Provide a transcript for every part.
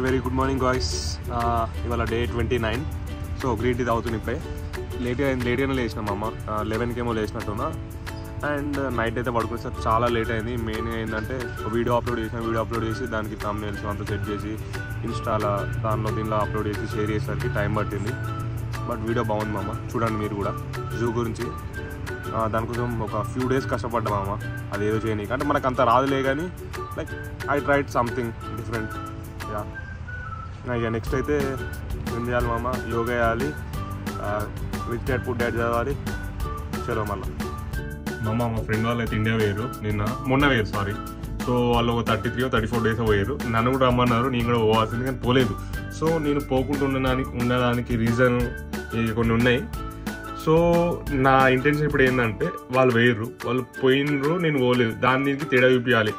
Very good morning guys. ఇవాళ day 29. So green tea తాగుతుంది ఇప్పుడే. లేట్గానే లేచినాం అమ్మ, 11కి ఏమో లేచినట్టున్నా. అండ్ నైట్ అయితే పడుకునేసరికి చాలా లేట్ అయింది. మెయిన్గా ఏంటంటే వీడియో అప్లోడ్ చేసి దానికి థంబ్నెయిల్స్ అంతా సెట్ చేసి ఇన్స్టాలో దీనిలో అప్లోడ్ చేసి షేర్ చేసేసరికి టైం పట్టింది. బట్ వీడియో బాగుంది మామ, చూడండి మీరు కూడా. జూ గురించి దానికోసం ఒక ఫ్యూ డేస్ కష్టపడ్డాం అమ్మ, అదేదో చేయనీకి. అంటే మనకు అంత రాదులే కానీ like I tried something different. ఇక నెక్స్ట్ అయితే ఏం చేయాలి మామ, యోగా చేయాలి, రిచ్ డాడ్ పుడ్ డాడ్ చదవాలి. చలో మళ్ళీ మా ఫ్రెండ్ వాళ్ళు అయితే ఇండియా వేయరు, మొన్న వేయరు సారీ. సో వాళ్ళు ఒక 33 or 34 days పోయారు. నన్ను కూడా రమ్మన్నారు, నేను కూడా పోవాల్సింది కానీ పోలేదు. సో నేను పోకుండా ఉండడానికి రీజన్ కొన్ని ఉన్నాయి. సో నా ఇంటెన్షన్ ఇప్పుడు ఏంటంటే వాళ్ళు వేయరు, వాళ్ళు పోయినరు, నేను పోలేదు. దీనికి తేడా చూపించాలి.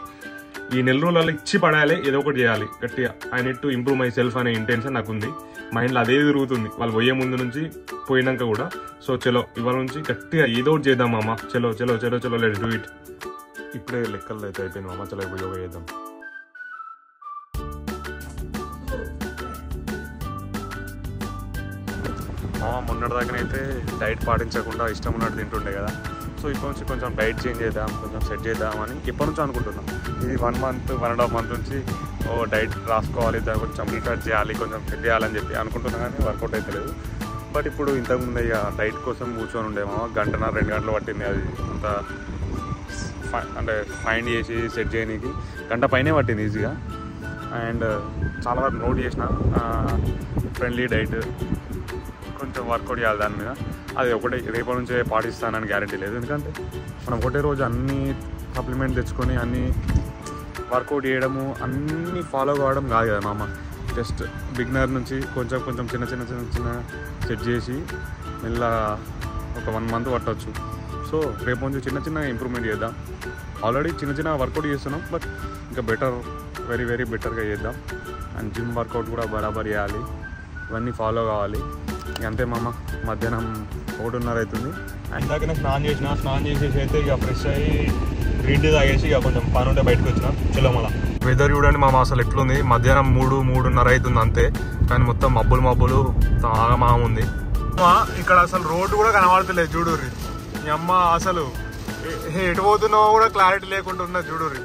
ఈ నెల రోజులలో ఇచ్చి పడాలి, ఏదో ఒకటి చేయాలి గట్టిగా. I need to improve my self అనే ఇంటెన్షన్ నాకు ఉంది. మైండ్లో అదే తిరుగుతుంది వాళ్ళు పోయే ముందు నుంచి పోయినాక కూడా. సో చలో ఇవాళ నుంచి గట్టిగా ఏదో ఒకటి చేద్దాం మామ. చలో చలో చలో చలో లెట్స్ డూ ఇట్. ఇప్పుడే లెక్కలు అయితే అయిపోయింది మామ, చలో ఇప్పుడు యోగా చేద్దాం. మొన్నటిదాకానైతే డైట్ పాటించకుండా ఇష్టం ఉన్నట్టు తింటుండే కదా. సో ఇప్పటి నుంచి కొంచెం డైట్ చేంజ్ చేద్దాం, కొంచెం సెట్ చేద్దామని ఇప్పటి నుంచి అనుకుంటున్నాం. ఇది 1.5 months నుంచి డైట్ రాసుకోవాలి, దాన్ని కొంచెం రీచార్జ్ చేయాలి, కొంచెం సెట్ చేయాలని చెప్పి అనుకుంటున్నా కానీ వర్కౌట్ అయితే లేదు. బట్ ఇప్పుడు ఇంతకుముందు ఇక డైట్ కోసం కూర్చొని ఉండేమో 1.5-2 గంటలు పట్టింది. అది అంత అంటే ఫైండ్ చేసి సెట్ చేయడానికి 1 గంట పైనే పట్టింది ఈజీగా. అండ్ చాలా వరకు నోట్ చేసిన ఫ్రెండ్లీ డైట్, కొంచెం వర్కౌట్ చేయాలి దాని మీద. అది ఒకటే రేపటి నుంచే పాటిస్తానని గ్యారెంటీ లేదు. ఎందుకంటే మనం ఒకటే రోజు అన్ని సప్లిమెంట్ తెచ్చుకొని అన్నీ వర్కౌట్ చేయడము అన్నీ ఫాలో కావడం కాదు కదా మామ. జస్ట్ బిగినర్ నుంచి కొంచెం చిన్న సెట్ చేసి మెల్ల ఒక 1 month పట్టవచ్చు. సో రేపు నుంచి చిన్న ఇంప్రూవ్మెంట్ చేద్దాం. ఆల్రెడీ చిన్న వర్కౌట్ చేస్తున్నాం, బట్ ఇంకా వెరీ వెరీ బెటర్గా చేద్దాం. అండ్ జిమ్ వర్కౌట్ కూడా బరాబర్ చేయాలి, ఇవన్నీ ఫాలో కావాలి. అంతే మామ, మధ్యాహ్నం 1:30 అవుతుంది. అండ్ దాకా స్నానం చేసేసి అయితే ఇక ఫ్రెష్ అయ్యి గ్రీన్ టీ తాగేసి ఇక కొంచెం పని ఉంటే బయటకు వచ్చిన. చలో మళ్ళీ వెదర్ చూడండి మామ, అసలు ఎట్లుంది. మధ్యాహ్నం 3-3:30 అవుతుంది అంతే, కానీ మొత్తం మబ్బులు ఆగమా ఉంది. ఇక్కడ అసలు రోడ్డు కూడా కనబడతలేదు చూడుర్రి. మీ అమ్మ అసలు ఎటు పోతున్నావో కూడా క్లారిటీ లేకుండా ఉన్నది చూడుర్రి.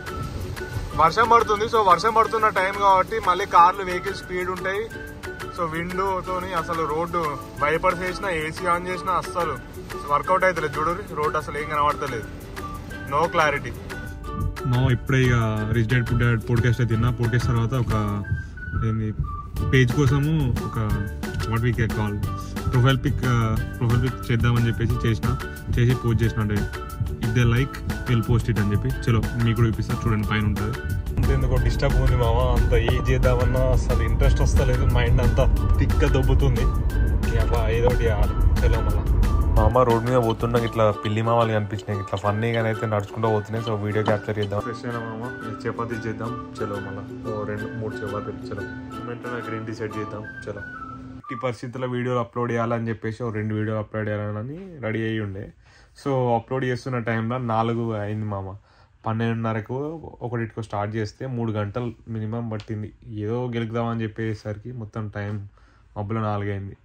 వర్షం పడుతుంది. సో వర్షం పడుతున్న టైం కాబట్టి మళ్ళీ కార్లు వెహికల్స్ స్పీడ్ ఉంటాయి. సో విండోతోని అసలు రోడ్డు వైపర్ చేసినా ఏసీ ఆన్ చేసినా అస్సలు వర్కౌట్ అవుతలేదు చూడరు. రోడ్డు అసలు ఏం కనబడతలేదు, నో క్లారిటీ. ఇప్పుడే ఇక rich dad poor dad podcast అయితే తిన్నా. పోడ్కాస్ట్ తర్వాత ఒక పేజ్ కోసము ఒక what we can call profile pic చేద్దామని చేసి పోస్ట్ చేసిన. అంటే if they like will post it అని చెప్పి. చలో మీకు కూడా చూపిస్తారు, చూడండి పైన ఉంటుంది. అంతేందుకో డిస్టర్బ్ ఉంది మామ, అంత ఏం చేద్దామన్నా అసలు ఇంట్రెస్ట్ వస్తలేదు. మైండ్ అంతా తిక్క దొబ్బుతుంది. ఏదో ఒకటి చేయాలి. చలో మళ్ళీ మామ రోడ్ మీద పోతున్నా ఇట్లా పిల్లి మామలు కనిపించినాయి, ఇట్లా ఫన్నీగానే అయితే నడుచుకుంటూ పోతున్నాయి. సో వీడియో క్యాప్చర్ చేద్దాం. ఫ్రెష్ అయినా మామ, చపాతీ చేద్దాం. చలో మళ్ళీ 2-3 చపాతీలు. చలో వెంటనే గ్రీన్ టీ సెట్ చేద్దాం. చలో ఈ పరిస్థితుల్లో వీడియోలు అప్లోడ్ చేయాలని చెప్పేసి 2 వీడియోలు అప్లోడ్ చేయాలని రెడీ అయ్యి ఉండే. సో అప్లోడ్ చేస్తున్న టైంలో 4 అయింది మామ. 12:30కు 1 స్టార్ట్ చేస్తే 3 గంటలు మినిమం పట్టింది. ఏదో గెలుకుదామని చెప్పేసరికి మొత్తం టైం మబ్బులో 4 అయింది.